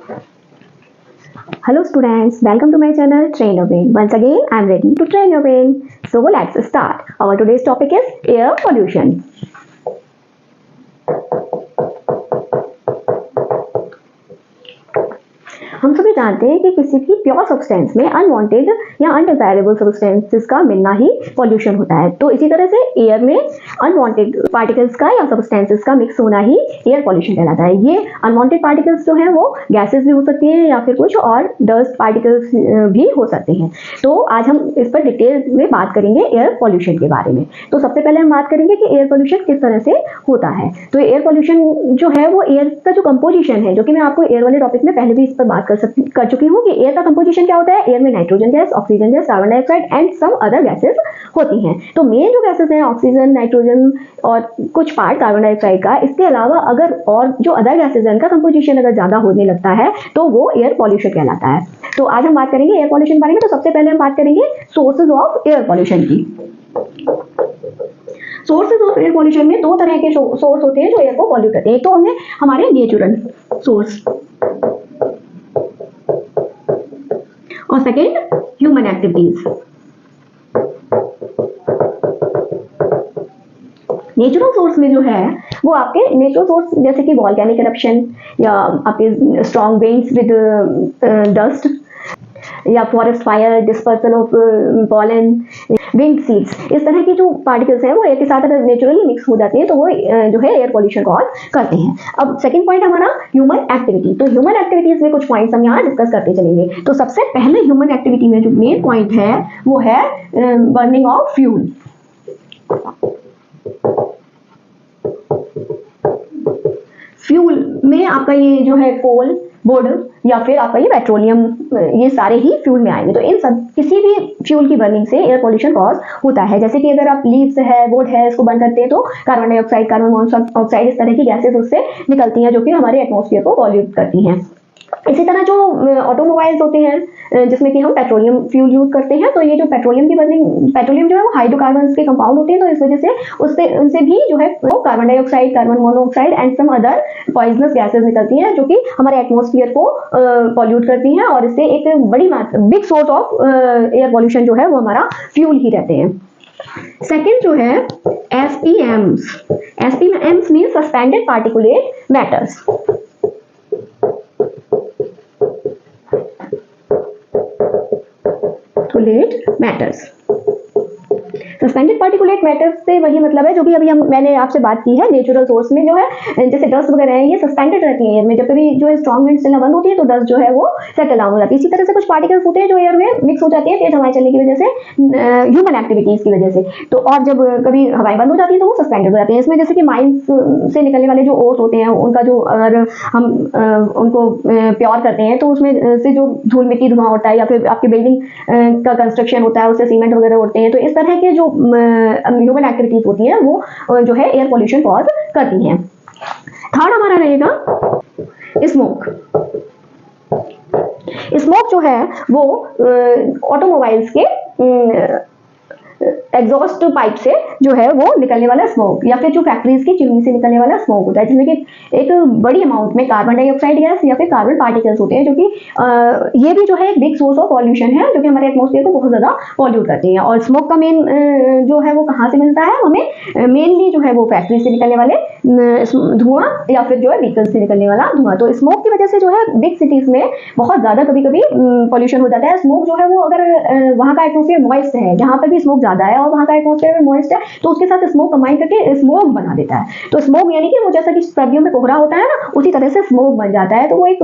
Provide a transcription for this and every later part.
Hello students, welcome to my channel Train Your Brain. Once again, I am ready to train your brain. So let's start. Our today's topic is air pollution. हम सभी जानते हैं कि किसी भी pure substance में unwanted या undesirable substances का मिलना ही पॉल्यूशन होता है। तो इसी तरह से एयर में अनवांटेड पार्टिकल्स का या सब्सटेंसेस का मिक्स होना ही एयर पॉल्यूशन कहलाता है। ये अनवांटेड पार्टिकल्स जो हैं वो गैसेस भी हो सकती हैं या फिर कुछ और डस्ट पार्टिकल्स भी हो सकते हैं। तो आज हम इस पर डिटेल में बात करेंगे एयर पॉल्यूशन के बारे में। तो सबसे पहले हम बात करेंगे कि एयर पॉल्यूशन किस तरह से होता है। तो एयर पॉल्यूशन जो है वो एयर का जो कंपोजिशन है, जो कि मैं आपको एयर वाले टॉपिक में पहले भी इस पर बात कर चुकी हूँ कि एयर का कंपोजिशन क्या होता है। एयर में nitrogen gas, oxygen gas, carbon dioxide and some other gases होती हैं। तो मेन जो गैसेस हैं ऑक्सीजन, नाइट्रोजन और कुछ पार्ट कार्बन डाइऑक्साइड का, इसके अलावा अगर और जो अदर गैसेस हैं उनका कंपोजिशन अगर ज्यादा होने लगता है तो वो एयर पॉल्यूशन कहलाता है। तो आज हम बात करेंगे एयर पॉल्यूशन के बारे में। तो सबसे पहले हम बात करेंगे सोर्सेज ऑफ एयर पॉल्यूशन की। सोर्सेज ऑफ एयर पॉल्यूशन में दो तरह के सोर्स होते हैं जो एयर को पॉल्यूट करते हैं। तो हमें हमारे नेचुरल सोर्स और second human activities. Natural source में जो है वो आपके नेचुरल सोर्स जैसे कि वॉल्केनिक इरप्शन या आपके स्ट्रॉन्ग विंड्स विद डस्ट या forest fire, dispersal of pollen, wind seeds, इस तरह की जो पार्टिकल्स हैं वो एयर के साथ अगर नेचुरली मिक्स हो जाती है तो वो जो है एयर पॉल्यूशन कॉज करते हैं। अब सेकंड पॉइंट हमारा ह्यूमन एक्टिविटी। तो ह्यूमन एक्टिविटीज में कुछ पॉइंट्स हम यहाँ डिस्कस करते चलेंगे। तो सबसे पहले ह्यूमन एक्टिविटी में जो मेन पॉइंट है वो है बर्निंग ऑफ फ्यूल। फ्यूल में आपका ये जो है कोल, वुड या फिर आपका ये पेट्रोलियम, ये सारे ही फ्यूल में आएंगे। तो इन सब किसी भी फ्यूल की बर्निंग से एयर पॉल्यूशन कॉज होता है। जैसे कि अगर आप लीव्स है, वुड है, इसको बर्न करते हैं तो कार्बन डाइऑक्साइड, कार्बन मोनोऑक्साइड, इस तरह की गैसेस उससे निकलती हैं जो कि हमारे एटमॉस्फेयर को पॉल्यूट करती हैं। इसी तरह जो ऑटोमोबाइल्स होते हैं जिसमें कि हम पेट्रोलियम फ्यूल यूज करते हैं, तो ये जो पेट्रोलियम की बर्निंग, पेट्रोलियम जो है वो हाइड्रोकार्बन्स के कंपाउंड होते हैं। तो इस वजह से उससे उनसे भी जो है वो carbon dioxide, carbon monoxide and some other poisonous gases निकलती हैं जो कि हमारे एटमॉस्फेयर को पॉल्यूट करती हैं। और इससे एक बड़ी मात्रा, big source of air pollution जो है वो हमारा फ्यूल ही रहते हैं। सेकेंड जो है SPMs। SPMs mean suspended particulate matters. Matters, suspended particulate matters से वही मतलब है जो कि अभी मैंने आपसे बात की है। नेचुरल सोर्स में जो है जैसे डस्ट वगैरह है ये सस्पेंडेड रहती है एयर में। जब भी जो है स्ट्रॉन्ग विंड चलना बंद होती है तो डस्ट जो है वो सेटल डाउन हो जाती है। इसी तरह से कुछ पार्टिकल्स होते हैं जो एयर में मिक्स हो जाती है तेज हवाएं चलने की वजह से, ह्यूमन एक्टिविटीज की वजह से। तो और जब कभी हवाएं बंद हो जाती है तो वो सस्पेंडेड हो जाती है। इसमें जैसे कि माइंस से निकलने वाले जो ओस होते हैं उनका जो अगर हम उनको प्योर करते हैं तो उसमें से जो धूल मिट्टी धुआं होता है या फिर आपकी बिल्डिंग का कंस्ट्रक्शन होता है उससे सीमेंट वगैरह उड़ते हैं। तो इस तरह के जो ह्यूमन एक्टिविटीज होती हैं वो जो है एयर पॉल्यूशन कॉज करती हैं। थर्ड हमारा रहेगा स्मोक। स्मोक जो है वो ऑटोमोबाइल्स के एग्जॉस्ट पाइप से जो है वो निकलने वाला स्मोक या फिर जो फैक्ट्रीज की चिमनी से निकलने वाला स्मोक होता है जिसमें कि एक बड़ी अमाउंट में कार्बन डाइऑक्साइड गैस या फिर कार्बन पार्टिकल्स होते हैं जो कि ये भी जो है एक बिग सोर्स ऑफ पॉल्यूशन है जो कि हमारे एटमॉस्फेयर को बहुत ज्यादा पॉल्यूट करते हैं। और स्मोक का मेन जो है वो कहाँ से मिलता है हमें, मेनली जो है वो फैक्ट्री से निकलने वाले धुआं या फिर जो है व्हीकल से निकलने वाला धुआं। तो स्मोक की वजह से जो है बिग सिटीज में बहुत ज्यादा कभी कभी पॉल्यूशन हो जाता है। स्मोक जो है वो अगर वहाँ का एटमॉस्फेयर मॉइस्ट है, जहाँ पर भी स्मोक ज्यादा है और वहाँ का एटमॉस्फेयर में मॉइस्ट है तो उसके साथ स्मोक कंबाइन करके स्मोक बना देता है। तो स्मोक यानी कि वो जैसा कि सर्दियों में कोहरा होता है ना, उसी तरह से स्मोक बन जाता है। तो वो एक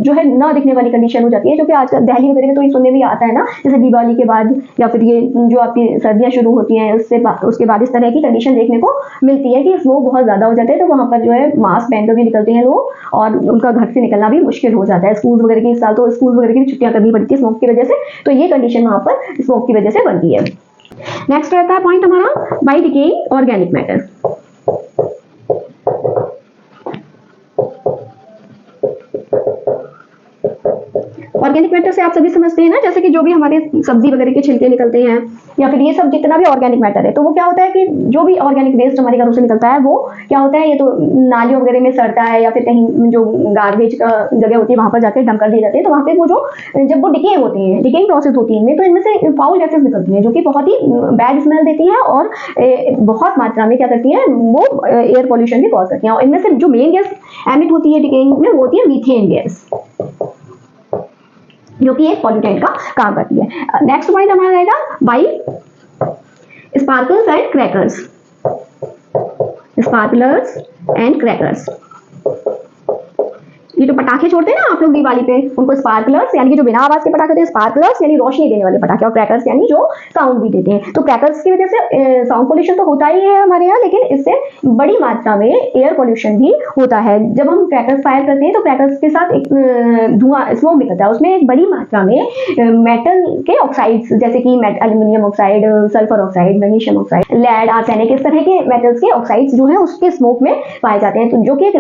जो है ना दिखने वाली कंडीशन हो जाती है जो कि आजकल दिल्ली वगैरह में तो ये सुनने भी आता है ना, जैसे दिवाली के बाद या फिर ये जो आपकी सर्दियां शुरू होती हैं उसके बाद इस तरह की कंडीशन देखने को मिलती है कि स्मोक बहुत ज्यादा हो जाते हैं। तो वहाँ पर जो है मास्क पहनकर भी निकलते हैं लोग और उनका घर से निकलना भी मुश्किल हो जाता है। स्कूल वगैरह की इस साल तो स्कूल वगैरह की छुट्टियां करनी पड़ती है स्मोक की वजह से। तो ये कंडीशन वहाँ पर स्मोक की वजह से बनती है। नेक्स्ट रहता है पॉइंट हमारा by decaying organic matter. Organic matter से आप सभी समझते हैं ना, जैसे कि जो भी हमारे सब्जी वगैरह के छिलके निकलते हैं या फिर ये सब जितना भी ऑर्गेनिक मैटर है, तो वो क्या होता है कि जो भी ऑर्गेनिक वेस्ट हमारे घरों से निकलता है वो क्या होता है, ये तो नालियों वगैरह में सड़ता है या फिर कहीं जो गार्बेज का जगह होती है वहां पर जाकर डंप कर दिए जाते हैं। तो वहां पे वो जो जब वो डिके होती है, डिकेइंग प्रोसेस होती है इनमें, तो इनमें से फाउल गैसेस निकलती हैं जो कि बहुत ही बैड स्मेल देती है और बहुत मात्रा में क्या करती है, वो एयर पॉल्यूशन भी कॉज करती है। और इनमें से जो मेन गैस एमिट होती है डिकेइंग में वो होती है मीथेन गैस, जो कि एक पॉल्यूटेंट का काम करती है। नेक्स्ट पॉइंट हमारा रहेगा by sparkles and crackers. Sparklers and crackers, ये जो पटाखे छोड़ते हैं ना आप लोग दिवाली पे, उनको स्पार्कलर्स यानी कि जो बिना आवाज के पटाखे होते हैं, स्पार्कलर्स यानी रोशनी देने वाले पटाखे, और क्रैकर्स यानी जो साउंड भी देते हैं। तो क्रैकर्स की वजह से साउंड पोल्यूशन तो होता ही है हमारे यहाँ, लेकिन इससे बड़ी मात्रा में एयर पोल्यूशन भी होता है। जब हम क्रैकर्स फायर करते हैं तो क्रैकर्स के साथ एक धुआं, स्मोक निकलता है, उसमें एक बड़ी मात्रा में मेटल के ऑक्साइड्स जैसे कि aluminium oxide, sulphur oxide, magnesium oxide, lead, arsenic, इस तरह के मेटल्स के ऑक्साइड्स जो है उसके स्मोक में पाए जाते हैं, तो जो कि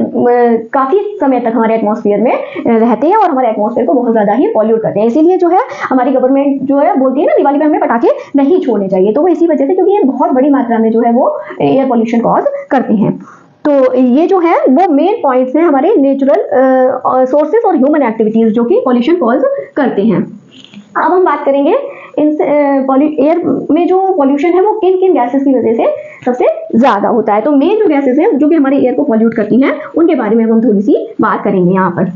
काफी समय तक हमारे एटमॉस्फेयर में रहते हैं और हमारे एटमॉस्फेयर को बहुत ज्यादा ही पॉल्यूट करते हैं। इसीलिए जो है हमारी गवर्नमेंट जो है बोलती है ना दिवाली पे हमें पटाखे नहीं छोड़ने चाहिए, तो वो इसी वजह से, क्योंकि ये बहुत बड़ी मात्रा में जो है वो एयर पॉल्यूशन कॉज करते हैं। तो ये जो है वो मेन पॉइंट्स हैं हमारे नेचुरल सोर्सेज और ह्यूमन एक्टिविटीज जो कि पॉल्यूशन कॉज करते हैं। अब हम बात करेंगे एयर में जो पॉल्यूशन है वो किन किन गैसेस की वजह से सबसे ज्यादा होता है। तो मेन जो गैसेस हैं जो कि हमारे एयर को पॉल्यूट करती हैं उनके बारे में हम थोड़ी सी बात करेंगे यहाँ पर।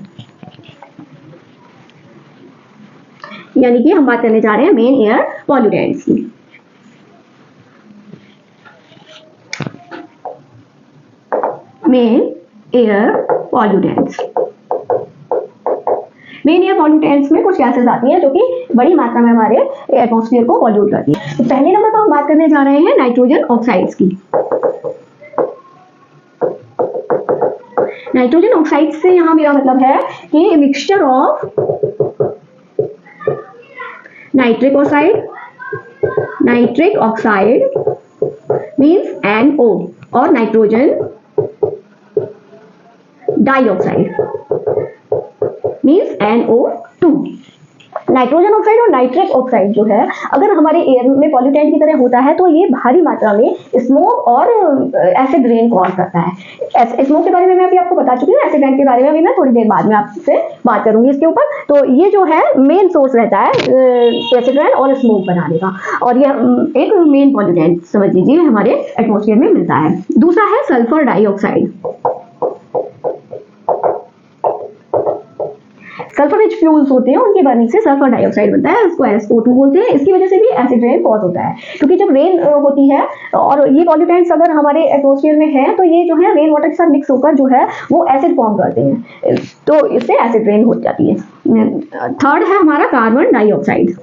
यानी कि हम बात करने जा रहे हैं मेन एयर पॉल्यूटेंट्स की। Main air pollutants, main air pollutants में कुछ गैसेस आती हैं जो कि बड़ी मात्रा में हमारे एटमॉस्फेयर को पॉल्यूट करती है। तो पहले नंबर पर हम बात करने जा रहे हैं नाइट्रोजन ऑक्साइड्स की। नाइट्रोजन ऑक्साइड से यहाँ मेरा मतलब है कि mixture of nitric oxide means NO और nitrogen dioxide means NO2। Nitrogen oxide और नाइट्रिक ऑक्साइड जो है अगर हमारे एयर में पॉल्यूटेंट की तरह होता है तो ये भारी मात्रा में स्मोक और एसिड रेन कॉज करता है। स्मोक के बारे में मैं अभी आपको बता चुकी हूँ, एसिड रेन के बारे में अभी मैं थोड़ी देर बाद में आपसे बात करूंगी इसके ऊपर। तो ये जो है मेन सोर्स रहता है एसिड रेन और स्मोक बनाने का, और ये एक मेन पॉल्यूटेंट समझ लीजिए हमारे एटमॉस्फेयर में मिलता है। दूसरा है sulphur dioxide. Sulphur rich fuels होते हैं उनकी बर्निंग से सल्फर डाइऑक्साइड बनता है, इसको SO2 बोलते हैं। इसकी वजह से भी एसिड रेन कॉज होता है, क्योंकि जब रेन होती है और ये पॉल्यूटेंट्स अगर हमारे एटमॉस्फेयर में है तो ये जो है रेन वाटर के साथ मिक्स होकर जो है वो एसिड फॉर्म करते हैं, तो इससे एसिड रेन हो जाती है। थर्ड है हमारा कार्बन डाइऑक्साइड।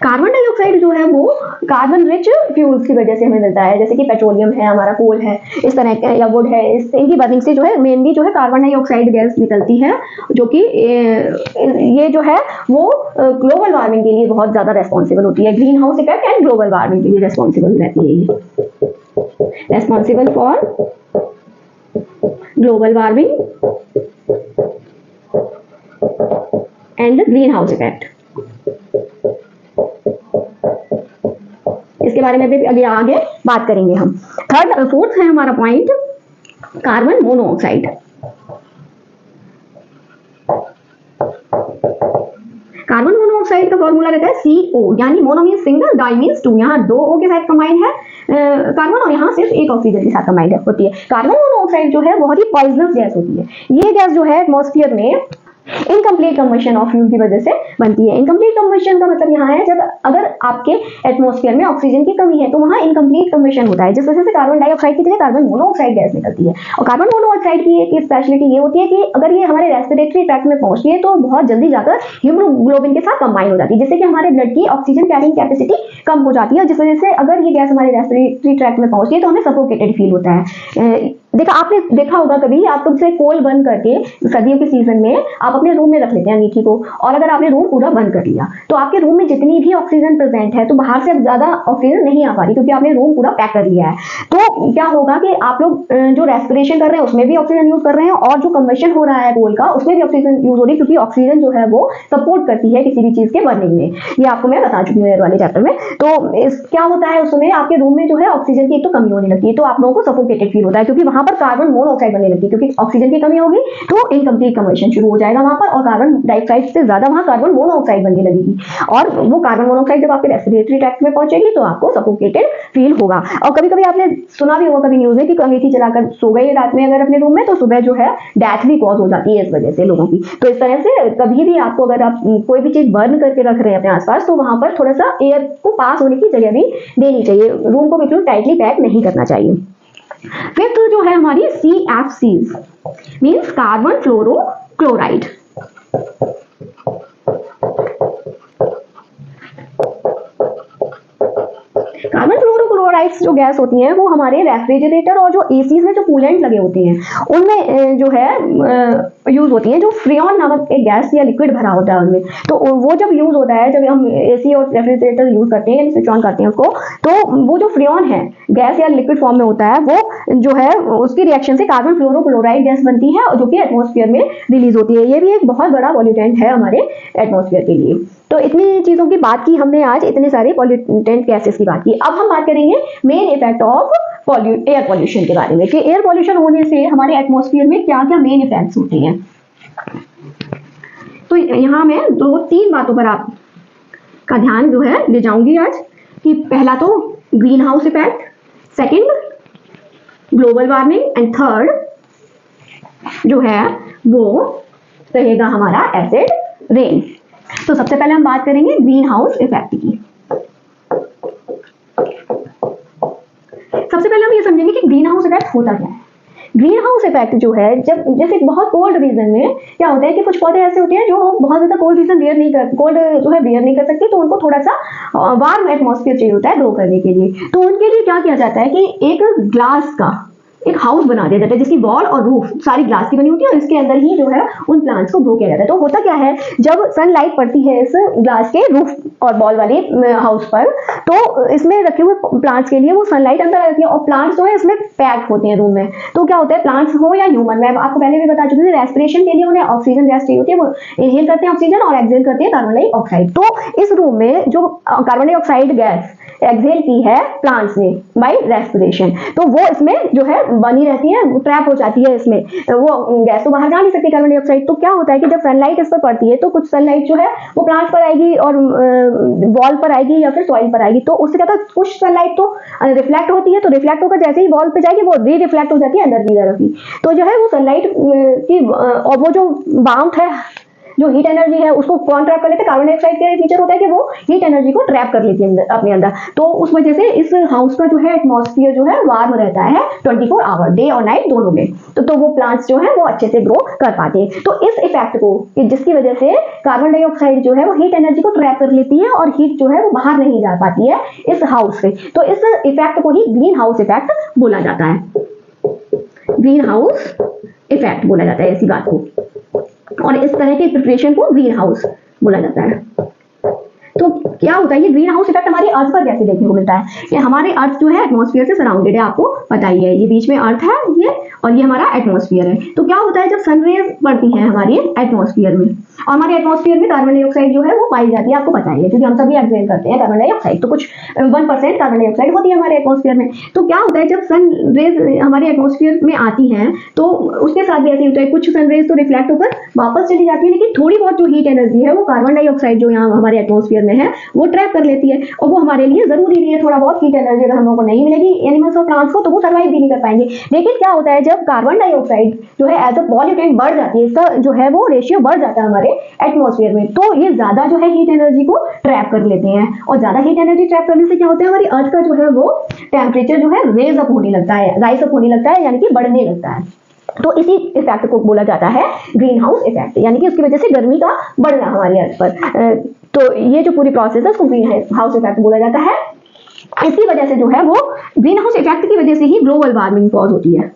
कार्बन डाइऑक्साइड जो है वो कार्बन रिच फ्यूल्स की वजह से हमें मिलता है, जैसे कि पेट्रोलियम है, हमारा कोल है, इस तरह या वुड है, इनकी बर्निंग से जो है मेनली जो है कार्बन डाइऑक्साइड गैस निकलती है, जो कि ये जो है वो ग्लोबल वार्मिंग के लिए बहुत ज्यादा रेस्पॉन्सिबल होती है। Green house effect and global warming के लिए रेस्पॉन्सिबल रहती है, ये responsible for global warming and green house effect. इसके बारे में भी अभी आगे बात करेंगे हम। फोर्थ है हमारा point carbon monoxide. Carbon monoxide का फॉर्मूला रहता है CO, यानी mono means single, di means 2। यहाँ 2 O के साथ कंबाइंड है कार्बन, और यहाँ सिर्फ एक ऑक्सीजन के साथ कंबाइंड होती है। कार्बन मोनोऑक्साइड जो है बहुत ही पॉइजनस गैस होती है। ये गैस जो है एटमॉस्फेयर में इनकम्प्लीट कंबशन ऑफ फ्यूल की वजह से बनती है। इनकम्प्लीट कंबशन का मतलब यहाँ है जब अगर आपके एटमॉस्फेयर में ऑक्सीजन की कमी है तो वहाँ इनकम्प्लीट कंबशन होता है, जिस वजह से कार्बन डाइऑक्साइड की जगह कार्बन मोनोऑक्साइड गैस निकलती है। और कार्बन मोनोऑक्साइड की एक स्पेशलिटी ये होती है कि अगर ये हमारे रेस्पिरेटरी ट्रैक्ट में पहुंचती है तो बहुत जल्दी जाकर हीमोग्लोबिन के साथ कंबाइन हो जाती है, जिससे कि हमारे ब्लड की ऑक्सीजन कैरिंग कैपेसिटी कम हो जाती है, जिस वजह से अगर ये गैस हमारे रेस्पिरेटरी ट्रैक्ट में पहुंचती है तो हमें सफोकेटेड फील होता है। देखा आपने देखा होगा कभी, आप कब से कोल बंद करके सर्दियों के सीजन में आप अपने रूम में रख लेते हैं अंगीठी को, और अगर आपने रूम पूरा बंद कर लिया तो आपके रूम में जितनी भी ऑक्सीजन प्रेजेंट है तो बाहर से ज्यादा ऑक्सीजन नहीं आ पा रही, क्योंकि आपने रूम पूरा पैक कर लिया है। तो क्या होगा कि आप लोग जो रेस्पिरेशन कर रहे हैं उसमें भी ऑक्सीजन यूज कर रहे हैं, और जो कंबशन हो रहा है कोल का उसमें भी ऑक्सीजन यूज हो रही है, क्योंकि ऑक्सीजन जो है वो सपोर्ट करती है किसी भी चीज के बर्निंग में। ये आपको मैं बता चुकी हूँ एयर वाले चैप्टर में। तो क्या होता है उसमें आपके रूम में जो है ऑक्सीजन की एक तो कमी होने लगती है, तो आप लोगों को सफोकेटेड फील होता है, क्योंकि वहां पर कार्बन मोनोऑक्साइड बनने लगती है, क्योंकि ऑक्सीजन की कमी होगी तो इनकम्प्लीट कंबशन शुरू हो जाएगा वहां पर, और कार्बन डाइऑक्साइड से ज्यादा वहां कार्बन मोनोऑक्साइड बनने लगेगी, और वो कार्बन मोनोऑक्साइड जब आपके रेस्पिरेटरी ट्रैक्ट में पहुंचेगी तो आपको सफोकेटेड फील होगा। और कभी कभी आपने सुना भी होगा कभी न्यूज में कि अंगीठी चलाकर सो गए रात में अगर अपने रूम में, तो सुबह जो है डेथ भी कॉज हो जाती है इस वजह से लोगों की। तो इस तरह से कभी भी आपको अगर आप कोई भी चीज बर्न करके रख रहे हैं अपने आसपास, तो वहां पर थोड़ा सा एयर को पास होने की जगह भी देनी चाहिए, रूम को बिल्कुल टाइटली पैक नहीं करना चाहिए। फिफ्थ जो है हमारी CFCs मींस कार्बन फ्लोरो क्लोराइड। कार्बन फ्लोरोक्लोराइड्स जो गैस होती हैं वो हमारे रेफ्रिजरेटर और जो एसीज में जो कूलेंट लगे होते हैं उनमें जो है यूज होती है, जो फ्रियॉन नामक एक गैस या लिक्विड भरा होता है उनमें। तो वो जब यूज होता है, जब हम एसी और रेफ्रिजरेटर यूज करते हैं, स्विच ऑन करते हैं उसको, तो वो जो फ्रियॉन है गैस या लिक्विड फॉर्म में होता है, वो जो है उसकी रिएक्शन से कार्बन फ्लोरोक्लोराइड गैस बनती है, जो कि एटमॉस्फेयर में रिलीज होती है। ये भी एक बहुत बड़ा पॉल्यूटेंट है हमारे एटमॉस्फेयर के लिए। तो इतनी चीजों की बात की हमने आज, इतने सारे पॉल्यूटेंट गैसेस की बात की। अब हम बात करेंगे main effect of air pollution के बारे में, कि एयर पॉल्यूशन होने से हमारे एटमॉस्फेयर में क्या क्या मेन इफेक्ट्स होते हैं। तो यहाँ मैं 2-3 बातों पर आपका ध्यान जो है ले जाऊंगी आज, कि पहला तो green house effect, second global warming, and third जो है वो रहेगा हमारा एसिड रेन। तो सबसे पहले हम बात करेंगे ग्रीन हाउस इफेक्ट की। सबसे पहले हम ये समझेंगे कि ग्रीन हाउस इफेक्ट होता क्या है। ग्रीन हाउस इफेक्ट जो है, जब जैसे बहुत कोल्ड रीजन में क्या होता है कि कुछ पौधे ऐसे होते हैं जो बहुत ज्यादा कोल्ड रीजन बेयर नहीं कर कोल्ड जो है बेयर नहीं कर सकते, तो उनको थोड़ा सा वार्म एटमॉस्फेयर चाहिए होता है ग्रो करने के लिए। तो उनके लिए क्या किया जाता है कि एक ग्लास का एक हाउस बना दिया जाता है, जिसकी वॉल और रूफ सारी ग्लास की बनी होती है, और इसके अंदर ही जो है उन प्लांट्स को ग्रो किया जाता है। तो होता क्या है, जब सनलाइट पड़ती है इस ग्लास के रूफ और वॉल वाले हाउस पर, तो इसमें रखे हुए प्लांट्स के लिए वो सनलाइट अंदर आ जाती है, और प्लांट्स जो है इसमें पैक होते हैं रूम में। तो क्या होता है, प्लांट्स हो या ह्यूमन, मैं आपको पहले भी बता चुकी थी, रेस्पिरेशन के लिए उन्हें ऑक्सीजन गैस चाहिए होती है, वो इनहेल करते हैं ऑक्सीजन और एक्सहेल करते हैं कार्बन डाइऑक्साइड। तो इस रूम में जो कार्बन डाइऑक्साइड गैस एक्सहेल की है प्लांट्स ने बाय रेस्पिरेशन, तो वो इसमें जो है बनी रहती है, ट्रैप हो जाती है इसमें, वो गैस तो बाहर जा नहीं सकती कार्बन डाइऑक्साइड। तो क्या होता है कि जब सनलाइट इस पर पड़ती है, तो कुछ सनलाइट जो है वो प्लांट्स पर आएगी और वॉल पर आएगी या फिर सॉइल पर आएगी, तो उससे क्या होता है, कुछ सनलाइट तो रिफ्लेक्ट होती है, तो रिफ्लेक्ट होकर जैसे ही वॉल पे जाएगी वो री रिफ्लेक्ट हो जाती है अंदर की तरफ ही। तो जो है वो सनलाइट की और वो जो वार्मथ है, जो हीट एनर्जी है, उसको कौन ट्रैप कर लेते हैं, कार्बन डाइऑक्साइड का फीचर होता है कि वो हीट एनर्जी को ट्रैप कर लेती है अपने अंदर। तो उस वजह से इस हाउस का जो है एटमॉस्फेयर जो है वार्म रहता है 24 आवर, डे और नाइट दोनों में। तो वो प्लांट्स जो है वो अच्छे से ग्रो कर पाते हैं। तो इस इफेक्ट को, जिसकी वजह से कार्बन डाइऑक्साइड जो है वो हीट एनर्जी को ट्रैप कर लेती है और हीट जो है वो बाहर नहीं जा पाती है इस हाउस से, तो इस इफेक्ट को ही ग्रीन हाउस इफेक्ट बोला जाता है। ग्रीन हाउस इफेक्ट बोला जाता है इसी बात को, और इस तरह के प्रिपरेशन को ग्रीन हाउस बोला जाता है। तो क्या होता है, ये ग्रीन हाउस इफेक्ट हमारे अर्थ पर कैसे देखने को मिलता है, कि हमारे अर्थ जो है एटमॉस्फेयर से सराउंडेड है, आपको पता ही है, ये बीच में अर्थ है ये, और ये हमारा एटमॉस्फेयर है। तो क्या होता है, जब सनरेज पड़ती हैं हमारे एटमॉस्फेयर में, और हमारे एटमॉस्फेयर में कार्बन डाइऑक्साइड जो है वो पाई जाती है, आपको पता ही है, क्योंकि हम सभी एक्सहेल करते हैं कार्बन डाइऑक्साइड, तो कुछ 1% कार्बन डाइऑक्साइड होती है हमारे एटमॉस्फेयर में। तो क्या होता है, जब सन रेज हमारे एटमॉस्फेयर में आती हैं, तो उसके साथ भी ऐसे होता है, कुछ सन रेज तो रिफ्लेक्ट होकर वापस चली जाती है, लेकिन थोड़ी बहुत जो हीट एनर्जी है वो कार्बन डाइऑक्साइड जो यहाँ हमारे एटमॉस्फेयर में है वो ट्रैप कर लेती है, और वो हमारे लिए जरूरी नहीं है। थोड़ा बहुत हीट एनर्जी अगर हम लोगों को नहीं मिलेगी एनिमल्स और प्लांट्स को, तो वो सर्वाइव भी नहीं कर पाएंगे। लेकिन क्या होता है, जब कार्बन डाइऑक्साइड जो है एज अ पॉल्यूटेंट बढ़ जाती है, इसका जो है वो रेशियो बढ़ जाता है हमारे एटमॉस्फेयर में, तो ये ज्यादा जो है हीट एनर्जी को ट्रैप कर लेते हैं, और ज्यादा हीट एनर्जी ट्रैप करने से क्या होता है, हमारी अर्थ का जो है वो टेम्परेचर जो है रेज अप होने लगता है, राइज अप होने लगता है, यानी कि बढ़ने लगता है। तो इसी इफेक्ट को बोला जाता है ग्रीन हाउस इफेक्ट, यानी कि उसकी वजह से गर्मी का बढ़ना हमारी अर्थ पर। तो ये जो पूरी प्रोसेस है उसको ग्रीन हाउस इफेक्ट बोला जाता है। इसकी वजह से जो है वो ग्रीन हाउस इफेक्ट की वजह से ही ग्लोबल वार्मिंग कॉज होती है।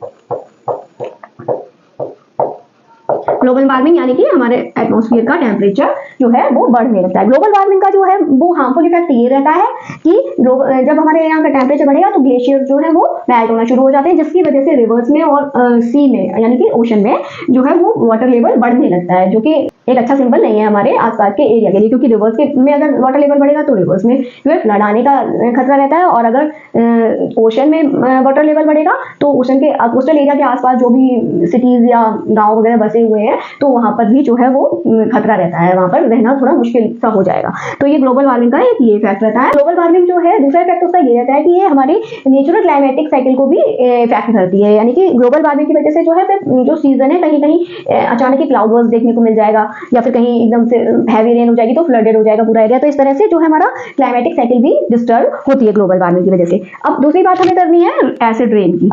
ग्लोबल वार्मिंग यानी कि हमारे एटमॉस्फेयर का टेम्परेचर जो है वो बढ़ने लगता है। ग्लोबल वार्मिंग का जो है वो हार्मफुल इफेक्ट ये रहता है कि जब हमारे यहाँ का टेम्परेचर बढ़ेगा तो ग्लेशियर जो है वो मेल्ट होना शुरू हो जाते हैं, जिसकी वजह से रिवर्स में और सी में यानी कि ओशन में जो है वो वाटर लेवल बढ़ने लगता है, जो कि एक अच्छा सिंबल नहीं है हमारे आसपास के एरिया के लिए, क्योंकि रिवर्स के में अगर वाटर लेवल बढ़ेगा तो रिवर्स में जो है फ्लड आने का खतरा रहता है, और अगर ओशन में वाटर लेवल बढ़ेगा तो ओशन के कोस्टल एरिया के आसपास जो भी सिटीज या गांव वगैरह बसे हुए हैं तो वहां पर भी जो है वो खतरा रहता है, वहां पर रहना थोड़ा मुश्किल सा हो जाएगा। तो ये ग्लोबल वार्मिंग का एक ये इफेक्ट रहता है। ग्लोबल वार्मिंग जो है दूसरा इफेक्ट उसका ये रहता है कि ये हमारे नेचुरल क्लाइमेटिक साइकिल को भी इफेक्ट करती है, यानी कि ग्लोबल वार्मिंग की वजह से जो है जो सीजन है कहीं कहीं अचानक ही क्लाउड बर्स्ट देखने को मिल जाएगा, या फिर कहीं एकदम से हैवी रेन हो जाएगी तो फ्लडेड हो जाएगा पूरा एरिया। तो इस तरह से जो है हमारा क्लाइमेटिक साइकिल भी डिस्टर्ब होती है ग्लोबल वार्मिंग की वजह से। अब दूसरी बात हमें करनी है एसिड रेन की।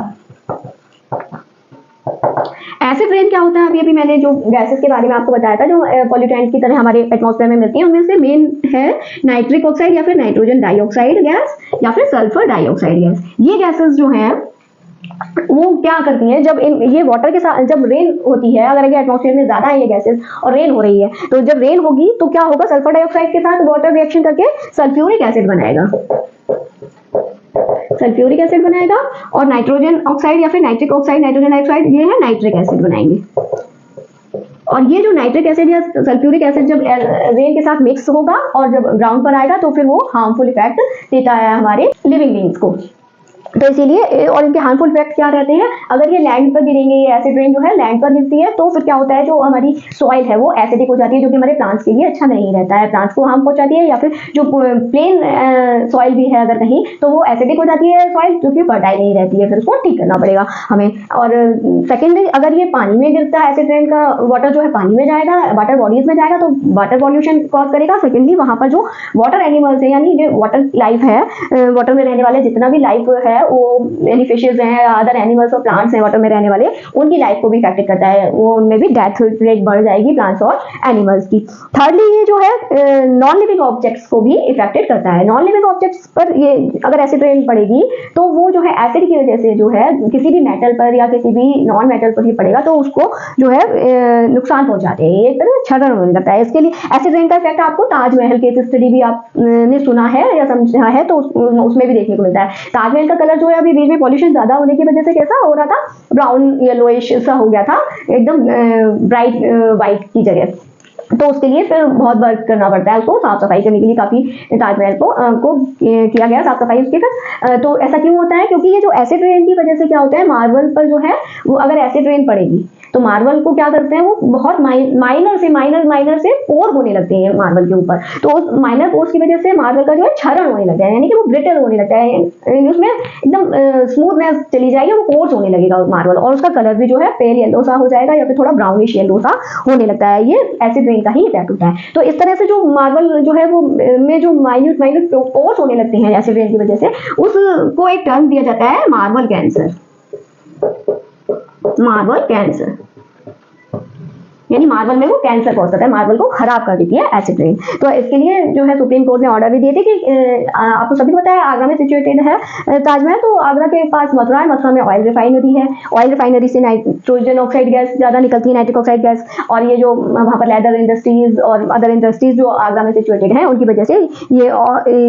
एसिड रेन क्या होता है? अभी अभी मैंने जो गैसेस के बारे में आपको बताया था जो पॉल्यूटेंट की तरह हमारे एटमॉस्फेयर में मिलती हैं, उनमें से मेन है नाइट्रिक ऑक्साइड या फिर नाइट्रोजन डाइऑक्साइड गैस या फिर सल्फर डाइऑक्साइड गैस। ये गैसेस जो हैं वो क्या करती हैं, जब ये वाटर के साथ जब रेन होती है, अगर ये एटमॉस्फेयर में ज्यादा है ये गैसेस और रेन हो रही है, तो जब रेन होगी तो क्या होगा, सल्फर डाइऑक्साइड के साथ वाटर रिएक्शन करके सल्फ्यूरिक एसिड बनाएगा, सल्फ्यूरिक एसिड बनाएगा, और नाइट्रोजन ऑक्साइड या फिर नाइट्रिक ऑक्साइड, नाइट्रोजन डाइऑक्साइड ये है नाइट्रिक एसिड बनाएंगे। और ये जो नाइट्रिक एसिड या सल्फ्यूरिक एसिड जब रेन के साथ मिक्स होगा और जब ग्राउंड पर आएगा तो फिर वो हार्मफुल इफेक्ट देता है हमारे लिविंग बींग्स को। तो इसीलिए, और इनके हार्मफुल इफेक्ट क्या रहते हैं, अगर ये लैंड पर गिरेंगे, ये एसिड रेन जो है लैंड पर गिरती है तो फिर क्या होता है, जो हमारी सॉइल है वो एसिडिक हो जाती है, जो कि हमारे प्लांट्स के लिए अच्छा नहीं रहता है, प्लांट्स को हार्म पहुंचाती है। या फिर जो प्लेन सॉइल भी है अगर कहीं तो वो एसिडिक हो जाती है सॉइल, जो कि फर्टाइल नहीं रहती है, फिर उसको ठीक करना पड़ेगा हमें। और सेकेंडली, अगर ये पानी में गिरता है, एसिड रेन का वाटर जो है पानी में जाएगा, वाटर बॉडीज में जाएगा तो वाटर पॉल्यूशन कॉज करेगा। सेकेंडली, वहां पर जो वाटर एनिमल्स है यानी जो वाटर लाइफ है, वाटर में रहने वाले जितना भी लाइफ है, वो यानी फिशेज हैं, अदर एनिमल्स और प्लांट्स हैं वाटर में रहने वाले, उनकी लाइफ को भी इफेक्ट करता है, वो उनमें भी डेथ रेट बढ़ जाएगी प्लांट्स और एनिमल्स की। थर्डली, ये जो है नॉन लिविंग ऑब्जेक्ट्स को भी इफेक्टेड करता है। नॉन लिविंग ऑब्जेक्ट्स पर ये अगर एसिड रेन पड़ेगी तो वो जो है एसिड की वजह से जो है किसी भी मेटल पर या किसी भी नॉन मेटल पर ही पड़ेगा तो उसको जो है नुकसान पहुंचाते हैं, एक तरह क्षरण होने लगता है। इसके लिए एसिड रेन का इफेक्ट आपको ताजमहल केस स्टडी भी आपने सुना है या समझा है तो उसमें भी देखने को मिलता है। ताजमहल का कलर जो है अभी बीच में पॉल्यूशन ज्यादा होने की वजह से कैसा हो रहा था, ब्राउन येलोइश सा हो गया था, एकदम ब्राइट व्हाइट की जगह। तो उसके लिए फिर बहुत वर्क करना पड़ता है, उसको साफ सफाई करने के लिए काफी ताजमहल को किया गया साफ सफाई उसके फिर। तो ऐसा क्यों होता है, क्योंकि ये जो एसिड रेन की वजह से क्या होता है, मार्बल पर जो है वो अगर एसिड रेन पड़ेगी तो मार्बल को क्या करते हैं, वो बहुत माइनर से पोर होने लगते हैं मार्बल के ऊपर। तो उस माइनर पोर्स की वजह से मार्बल का जो है क्षरण होने लगता है, यानी कि वो ब्रिटल होने लगता है, उसमें एकदम स्मूथनेस चली जाएगी, वो पोर्स होने लगेगा मार्बल, और उसका कलर भी जो है पेल येलो सा हो जाएगा या फिर थोड़ा ब्राउनिश येलो सा होने लगता है। ये एसिड रेन का ही इफेक्ट होता है। तो इस तरह से जो मार्बल जो है वो में जो माइन्यूट पोर्स होने लगते हैं एसिड रेन की वजह से, उसको एक टर्म दिया जाता है मार्बल कैंसर। मार्बल कैंसर यानी मार्बल में वो कैंसर पहुंच सकता है, मार्बल को खराब कर देती है एसिड रेन। तो इसके लिए जो है सुप्रीम कोर्ट ने ऑर्डर भी दिए थे कि आपको सभी को पता है आगरा में सिचुएटेड है ताजमहल, तो आगरा के पास मथुरा है, मथुरा में ऑयल रिफाइनरी है, ऑयल रिफाइनरी से नाइट्रोजन ऑक्साइड गैस ज्यादा निकलती है, नाइट्रिक ऑक्साइड गैस, और ये जो वहाँ पर लेदर इंडस्ट्रीज और अदर इंडस्ट्रीज जो आगरा में सिचुएटेड है उनकी वजह से ये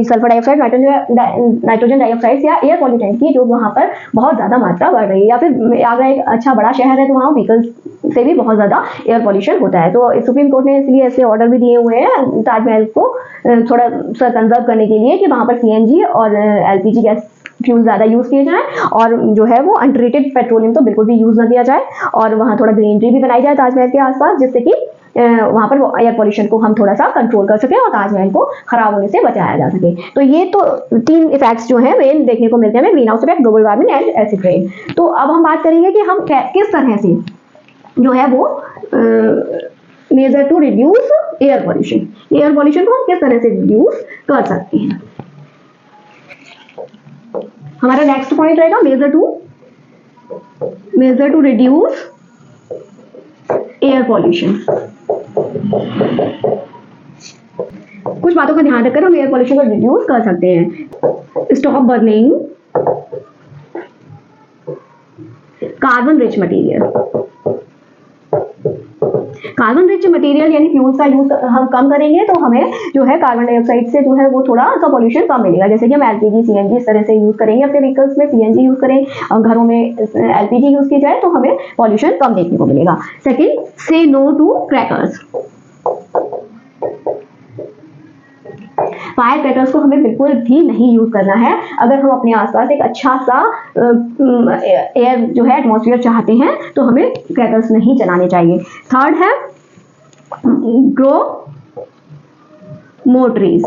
सल्फर डाइऑक्साइड, नाइट्रोजन डाइऑक्साइड या एयर पॉल्यूटेंट की जो वहाँ पर बहुत ज्यादा मात्रा बढ़ रही है। या फिर आगरा एक अच्छा बड़ा शहर है तो वहाँ व्हीकल्स से भी बहुत ज्यादा एयर पॉल्यूशन होता है। तो सुप्रीम कोर्ट ने इसलिए ऐसे ऑर्डर भी दिए हुए हैं ताजमहल को थोड़ा सा कंजर्व करने के लिए कि वहां पर सीएनजी और एलपीजी गैस फ्यूल ज्यादा यूज किए जाए, और जो है वो अनट्रीटेड पेट्रोलियम तो बिल्कुल भी यूज ना किया जाए, और वहां थोड़ा ग्रीनरी भी बनाई जाए ताजमहल के आसपास, जिससे कि वहां पर एयर पॉल्यूशन को हम थोड़ा सा कंट्रोल कर सके और ताजमहल को खराब होने से बचाया जा सके। तो ये तो 3 इफेक्ट्स जो है मेन देखने को मिलते हैं, green house effect, global warming and acid rain. तो अब हम बात करेंगे कि हम किस तरह से जो है वो measure to reduce air pollution, air pollution को हम किस तरह से रिड्यूस कर सकते हैं। हमारा नेक्स्ट पॉइंट रहेगा measure to reduce air pollution. कुछ बातों का ध्यान रखकर हम एयर पॉल्यूशन को रिड्यूस कर सकते हैं। Stop burning carbon rich material, carbon rich material यानी फ्यूल्स का यूज हम कम करेंगे तो हमें जो है कार्बन डाइऑक्साइड से जो है वो थोड़ा सा पॉल्यूशन कम मिलेगा। जैसे कि हम एलपीजी सीएनजी इस तरह से यूज करेंगे अपने व्हीकल्स में, सीएनजी यूज करें और घरों में एलपीजी यूज की जाए तो हमें पॉल्यूशन कम देखने को मिलेगा। Second, say no to crackers. Fire crackers को हमें बिल्कुल भी नहीं यूज करना है अगर हम अपने आसपास एक अच्छा सा एयर जो है एटमॉस्फेयर चाहते हैं तो हमें क्रैकर्स नहीं चलाने चाहिए। थर्ड है ग्रो मोर ट्रीज।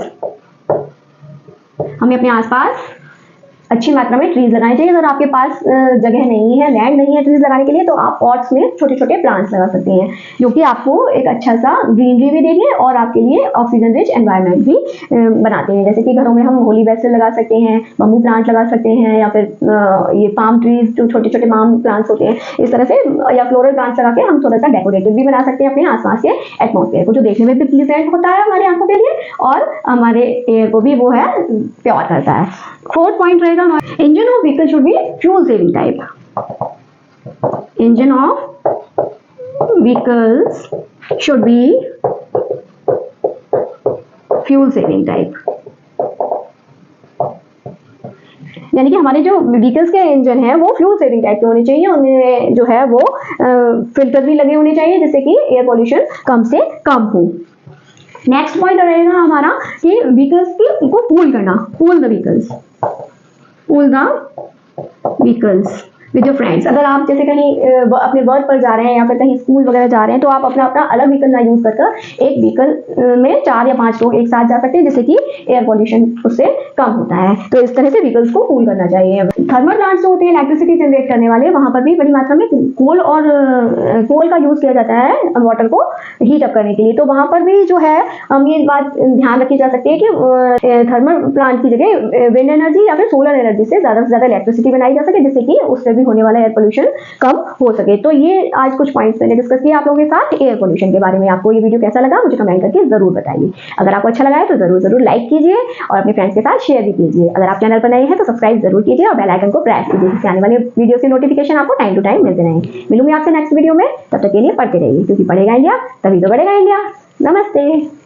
हमें अपने आसपास अच्छी मात्रा में ट्रीज लगाने चाहिए। अगर आपके पास जगह नहीं है, लैंड नहीं है ट्रीज लगाने के लिए तो आप पॉट्स में छोटे छोटे प्लांट्स लगा सकते हैं जो कि आपको एक अच्छा सा ग्रीनरी भी देंगे और आपके लिए ऑक्सीजन रिच एनवायरनमेंट भी बनाते हैं। जैसे कि घरों में हम होली बेसिल लगा सकते हैं, बम्बू प्लांट लगा सकते हैं या फिर ये पाम ट्रीज जो छोटे छोटे पाम प्लांट्स होते हैं इस तरह से, या फ्लोरल प्लांट्स लगा के हम थोड़ा सा डेकोरेटिव भी बना सकते हैं अपने आसपास के एटमॉस्फेयर को, जो देखने में भी प्लीजेंट होता है हमारी आंखों के लिए और हमारे एयर को भी वो है प्योर करता है। फोर्थ पॉइंट रहेगा engine of vehicle should be fuel saving type. Engine of vehicles should be fuel saving type. यानी कि हमारे जो व्हीकल्स के इंजन है वो फ्यूल सेविंग टाइप के होने चाहिए, उनमें जो है वो फिल्टर भी लगे होने चाहिए जिससे कि एयर पोल्यूशन कम से कम हो। नेक्स्ट पॉइंट रहेगा हमारा कि व्हीकल्स को कूल करना, cool the vehicles, cool the vehicles with your friends. अगर आप जैसे कहीं अपने वर्क पर जा रहे हैं या फिर कहीं स्कूल वगैरह जा रहे हैं तो आप अपना अपना अलग व्हीकल ना यूज कर एक व्हीकल में 4 या 5 लोग एक साथ जा सकते हैं जिससे कि एयर पोल्यूशन उससे कम होता है। तो इस तरह से व्हीकल्स को कूल करना चाहिए। थर्मल प्लांट्स जो होते हैं इलेक्ट्रिसिटी जनरेट करने वाले, वहां पर भी बड़ी मात्रा में कोल का यूज किया जाता है वाटर को हीट अप करने के लिए। तो वहां पर भी जो है हम ये बात ध्यान रखी जा सकती है कि थर्मल प्लांट की जगह विंड एनर्जी या फिर सोलर एनर्जी से ज्यादा इलेक्ट्रिसिटी बनाई जा सके जिससे कि उससे भी होने वाला एयर पोल्यूशन कम हो सके। तो ये आज कुछ पॉइंट्स मैंने डिस्कस किया आप लोगों के साथ एयर पोल्यूशन के बारे में। आपको ये वीडियो कैसा लगा मुझे कमेंट करके जरूर बताइए। अगर आपको अच्छा लगा है तो जरूर लाइक कीजिए और अपने फ्रेंड्स के साथ शेयर भी कीजिए। अगर आप चैनल पर नए हैं तो सब्सक्राइब जरूर कीजिए और बेल आइकन को प्रेस कीजिए जिससे आने वाले वीडियो के नोटिफिकेशन आपको टाइम टू टाइम मिलते रहें। मिलूंगी आपसे नेक्स्ट वीडियो में, तब तक के लिए पढ़ते रहिए क्योंकि पढ़ेगा इंडिया तभी तो बढ़ेगा इंडिया। नमस्ते।